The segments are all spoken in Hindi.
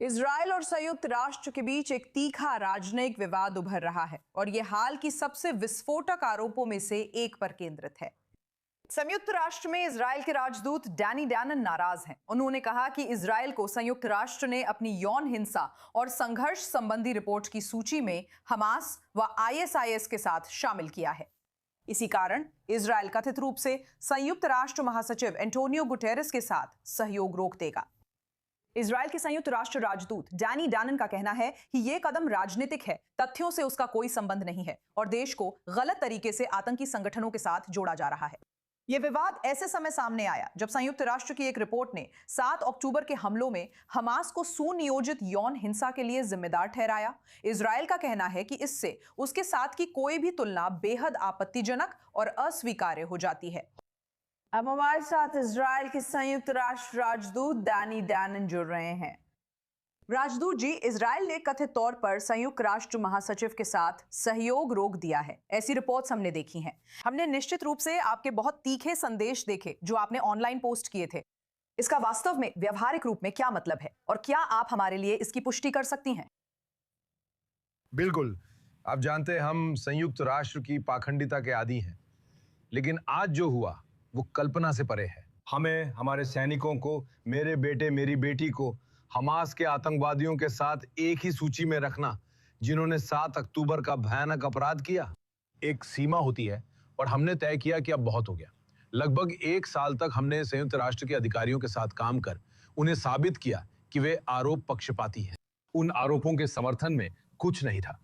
इजराइल और संयुक्त राष्ट्र के बीच एक तीखा राजनयिक विवाद उभर रहा है और यह हाल की सबसे विस्फोटक आरोपों में से एक पर केंद्रित है। संयुक्त राष्ट्र में इजराइल के राजदूत डैनी डैनन नाराज हैं। उन्होंने कहा कि इजराइल को संयुक्त राष्ट्र ने अपनी यौन हिंसा और संघर्ष संबंधी रिपोर्ट की सूची में हमास व आईएसआईएस के साथ शामिल किया है। इसी कारण इजराइल कथित रूप से संयुक्त राष्ट्र महासचिव एंटोनियो गुटेरेस के साथ सहयोग रोक देगा। इजराइल के संयुक्त राष्ट्र राजदूत डैनी डैनन का कहना है कि यह कदम राजनीतिक है, तथ्यों से उसका कोई संबंध नहीं है और देश को गलत तरीके से आतंकी संगठनों के साथ जोड़ा जा रहा है। यह विवाद ऐसे समय सामने आया जब संयुक्त राष्ट्र की एक रिपोर्ट ने 7 अक्टूबर के हमलों में हमास को सुनियोजित यौन हिंसा के लिए जिम्मेदार ठहराया। इजराइल का कहना है कि इससे उसके साथ की कोई भी तुलना बेहद आपत्तिजनक और अस्वीकार्य हो जाती है। अब हमारे साथ इजराइल के संयुक्त राष्ट्र राजदूत डैनी डैनन जुड़ रहे हैं। राजदूत जी, इजराइल ने कथित तौर पर संयुक्त राष्ट्र महासचिव के साथ सहयोग रोक दिया है, ऐसी रिपोर्ट्स हमने देखी हैं। हमने निश्चित रूप से आपके बहुत तीखे संदेश देखे जो आपने ऑनलाइन पोस्ट किए थे। इसका वास्तव में व्यवहारिक रूप में क्या मतलब है और क्या आप हमारे लिए इसकी पुष्टि कर सकती हैं? बिल्कुल, आप जानते हैं हम संयुक्त राष्ट्र की पाखंडिता के आदी हैं, लेकिन आज जो हुआ वो कल्पना से परे है। हमें, हमारे सैनिकों को, मेरे बेटे मेरी बेटी को हमास के आतंकवादियों के साथ एक ही सूची में रखना जिन्होंने 7 अक्टूबर का भयानक अपराध किया। एक सीमा होती है और हमने तय किया कि अब बहुत हो गया। लगभग 1 साल तक हमने संयुक्त राष्ट्र के अधिकारियों के साथ काम कर उन्हें साबित किया कि वे आरोप पक्षपाती हैं। उन आरोपों के समर्थन में कुछ नहीं था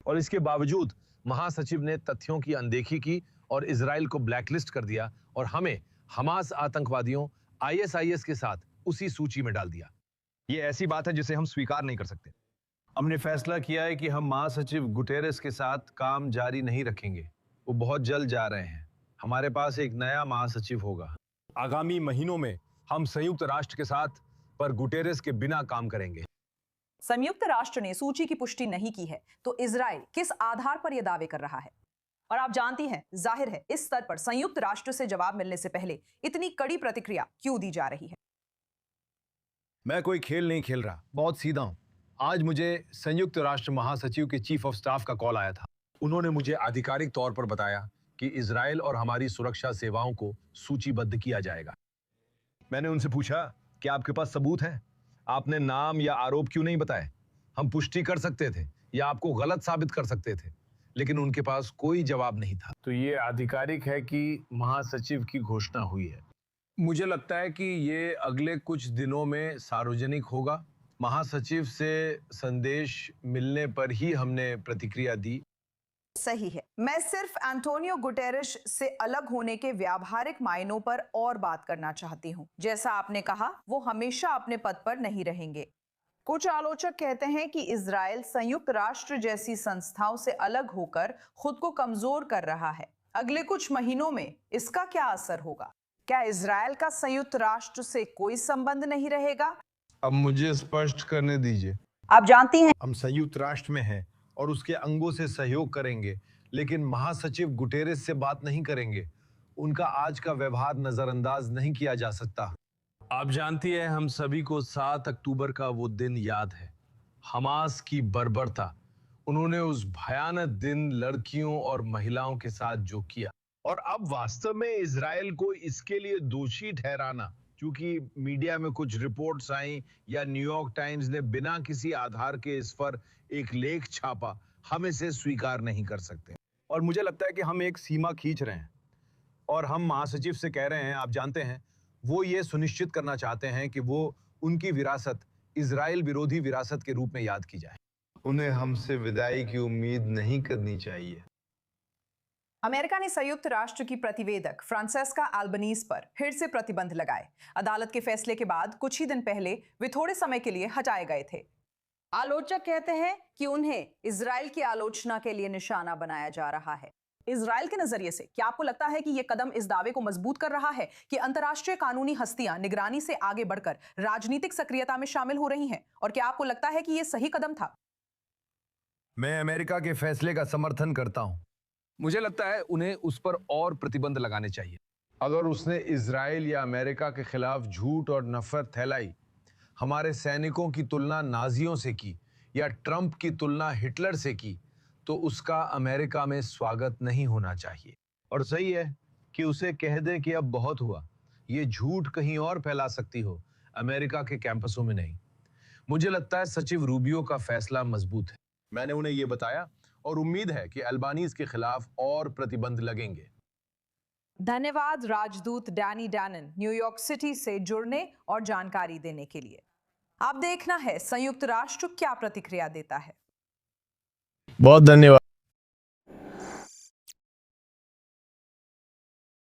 और इसके बावजूद महासचिव ने तथ्यों की अनदेखी की और इजराइल को ब्लैकलिस्ट कर दिया और हमें हमास आतंकवादियों आईएसआईएस के साथ उसी सूची में डाल दिया। ये ऐसी बात है जिसे हम स्वीकार नहीं कर सकते। हमने फैसला किया है कि हम महासचिव गुटेरेस के साथ काम जारी नहीं रखेंगे। वो बहुत जल्द जा रहे हैं। हमारे पास एक नया महासचिव होगा। आगामी महीनों में हम संयुक्त राष्ट्र के साथ पर गुटेरेस के बिना काम करेंगे। संयुक्त राष्ट्र ने सूची की पुष्टि नहीं की है तो इजराइल किस आधार पर यह दावे कर रहा है? और आप जानती हैं, जाहिर है इस स्तर पर संयुक्त राष्ट्र से जवाब मिलने से पहले इतनी कड़ी प्रतिक्रिया क्यों दी जा रही है? मैं कोई खेल नहीं खेल रहा, बहुत सीधा हूं। आज मुझे संयुक्त राष्ट्र महासचिव के चीफ ऑफ स्टाफ का कॉल आया था। उन्होंने मुझे आधिकारिक तौर पर बताया कि इजराइल और हमारी सुरक्षा सेवाओं को सूचीबद्ध किया जाएगा। मैंने उनसे पूछा कि आपके पास सबूत है? आपने नाम या आरोप क्यों नहीं बताए? हम पुष्टि कर सकते थे या आपको गलत साबित कर सकते थे, लेकिन उनके पास कोई जवाब नहीं था। तो ये आधिकारिक है कि महासचिव की घोषणा हुई है। मुझे लगता है कि ये अगले कुछ दिनों में सार्वजनिक होगा। महासचिव से संदेश मिलने पर ही हमने प्रतिक्रिया दी। सही है। मैं सिर्फ एंटोनियो गुटेरेस से अलग होने के व्यावहारिक मायनों पर और बात करना चाहती हूं। जैसा आपने कहा, वो हमेशा अपने पद पर नहीं रहेंगे। कुछ आलोचक कहते हैं कि इजराइल संयुक्त राष्ट्र जैसी संस्थाओं से अलग होकर खुद को कमजोर कर रहा है। अगले कुछ महीनों में इसका क्या असर होगा? क्या इजराइल का संयुक्त राष्ट्र से कोई संबंध नहीं रहेगा? अब मुझे स्पष्ट करने दीजिए। आप जानती हैं, हम संयुक्त राष्ट्र में हैं और उसके अंगों से सहयोग करेंगे, लेकिन महासचिव गुटेरेस से बात नहीं करेंगे। उनका आज का व्यवहार नजरअंदाज नहीं किया जा सकता। आप जानती हैं, हम सभी को 7 अक्टूबर का वो दिन याद है। हमास की बर्बरता। उन्होंने उस भयानक दिन लड़कियों और महिलाओं के साथ जो किया, और अब वास्तव में इजराइल को इसके लिए दोषी ठहराना, क्योंकि मीडिया में कुछ रिपोर्ट्स आई या न्यूयॉर्क टाइम्स ने बिना किसी आधार के इस पर एक लेख छापा, हम इसे स्वीकार नहीं कर सकते। और मुझे लगता है कि हम एक सीमा खींच रहे हैं और हम महासचिव से कह रहे हैं, आप जानते हैं, वो ये सुनिश्चित करना चाहते हैं कि वो उनकी विरासत इजराइल विरोधी विरासत के रूप में याद की जाए। उन्हें हमसे विदाई की उम्मीद नहीं करनी चाहिए। अमेरिका ने संयुक्त राष्ट्र की प्रतिवेदक फ्रांसेस्का अल्बनीज पर फिर से प्रतिबंध लगाए। अदालत के फैसले के बाद कुछ ही दिन पहले वे थोड़े समय के लिए हटाए गए थे। आलोचक कहते हैं कि उन्हें इजराइल की आलोचना के लिए निशाना बनाया जा रहा है। इजराइल के नजरिए से क्या आपको लगता है कि यह कदम इस दावे को मजबूत कर रहा है कि अंतर्राष्ट्रीय कानूनी हस्तियां निगरानी से आगे बढ़कर राजनीतिक सक्रियता में शामिल हो रही हैं? और क्या आपको लगता है कि यह सही कदम था? मैं अमेरिका के फैसले का समर्थन करता हूं। मुझे लगता है उन्हें उस पर और प्रतिबंध लगाने चाहिए। अगर उसने इजराइल या अमेरिका के खिलाफ झूठ और नफरत फैलाई हमारे सैनिकों की तुलना नाजियों से की या ट्रंप की तुलना हिटलर से की तो उसका अमेरिका में स्वागत नहीं होना चाहिए। और सही है कि उसे कह दे कि अब बहुत हुआ, ये झूठ कहीं और फैला सकती हो, अमेरिका के कैंपसों में नहीं। मुझे लगता है सचिव रूबियो का फैसला मजबूत है। मैंने उन्हें यह बताया और उम्मीद है कि अल्बानीज के खिलाफ और प्रतिबंध लगेंगे। धन्यवाद राजदूत डैनी डैनन न्यूयॉर्क सिटी से जुड़ने और जानकारी देने के लिए। अब देखना है संयुक्त राष्ट्र क्या प्रतिक्रिया देता है। बहुत धन्यवाद।